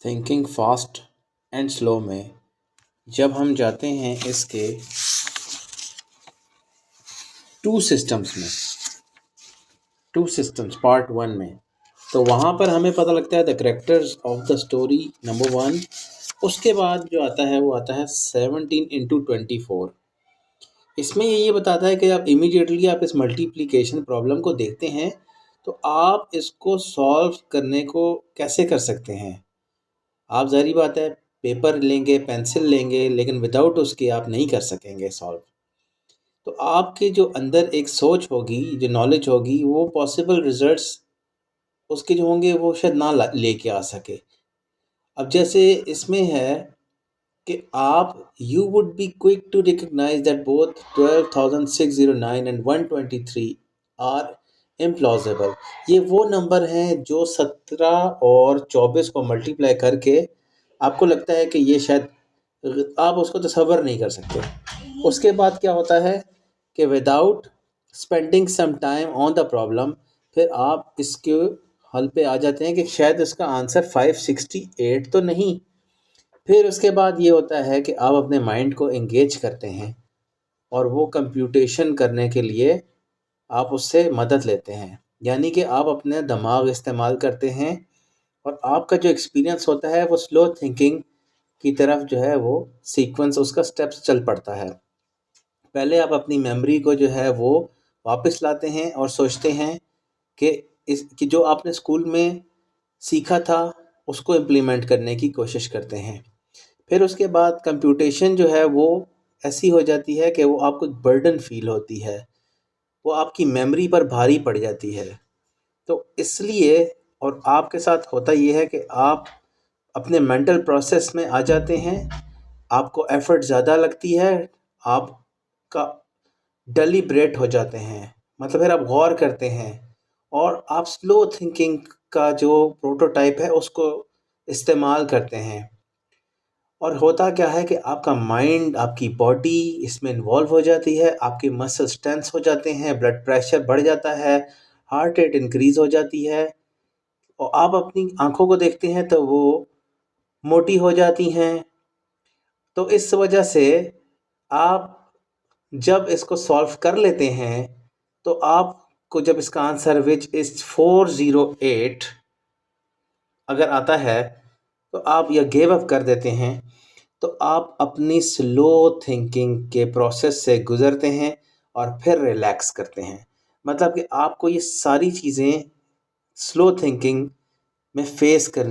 Thinking fast and slow में जब हम जाते हैं इसके टू सिस्टम्स पार्ट वन में, तो वहाँ पर हमें पता लगता है the characters of the story number one. उसके बाद जो आता है वो आता है 17 into 24। इसमें ये बताता है कि आप इमीडिएटली आप इस मल्टीप्लिकेशन प्रॉब्लम को देखते हैं तो आप इसको सॉल्व करने को कैसे कर सकते हैं। आप ज़ाहिर बात है पेपर लेंगे, पेंसिल लेंगे, लेकिन विदाउट उसके आप नहीं कर सकेंगे सॉल्व। तो आपके जो अंदर एक सोच होगी, जो नॉलेज होगी, वो पॉसिबल रिजल्ट्स उसके जो होंगे वो शायद ना लेके आ सके। अब जैसे इसमें है कि आप you would be quick to recognise that both 12,609 and 123 are implausible. ये वो नंबर हैं जो 17 और 24 को मल्टीप्लाई करके आपको लगता है कि ये शायद आप उसको तसव्वुर नहीं कर सकते। उसके बाद क्या होता है कि without spending some time on the problem फिर आप इसके हल पे आ जाते हैं कि शायद इसका आंसर 568 तो नहीं। फिर उसके बाद ये होता है कि आप अपने माइंड को एंगेज करते हैं और वो कंप्यूटेशन करने के लिए आप उससे मदद लेते हैं, यानी कि आप अपने दिमाग इस्तेमाल करते हैं और आपका जो एक्सपीरियंस होता है वो स्लो थिंकिंग की तरफ जो है वो सीक्वेंस उसका स्टेप्स चल पड़ता है। पहले आप अपनी मेमोरी को जो है वो वापस लाते हैं और सोचते हैं कि कि जो आपने स्कूल में सीखा था उसको इम्प्लीमेंट करने की कोशिश करते हैं। फिर उसके बाद कंप्यूटेशन जो है वो ऐसी हो जाती है कि वो आपको बर्डन फील होती है, वो आपकी मेमोरी पर भारी पड़ जाती है। तो इसलिए और आपके साथ होता ये है कि आप अपने मेंटल प्रोसेस में आ जाते हैं, आपको एफर्ट ज़्यादा लगती है, आपका डेलिब्रेट हो जाते हैं, मतलब फिर आप गौर करते हैं और आप स्लो थिंकिंग का जो प्रोटोटाइप है उसको इस्तेमाल करते हैं। और होता क्या है कि आपका माइंड, आपकी बॉडी इसमें इन्वॉल्व हो जाती है, आपके मसल्स टेंस हो जाते हैं, ब्लड प्रेशर बढ़ जाता है, हार्ट रेट इंक्रीज हो जाती है और आप अपनी आंखों को देखते हैं तो वो मोटी हो जाती हैं। तो इस वजह से आप जब इसको सॉल्व कर लेते हैं तो आपको जब इसका आंसर विच इज़ 408 अगर आता है तो आप या गिव अप कर देते हैं, तो आप अपनी स्लो थिंकिंग के प्रोसेस से गुज़रते हैं और फिर रिलैक्स करते हैं। मतलब कि आपको ये सारी चीज़ें स्लो थिंकिंग में फेस करनी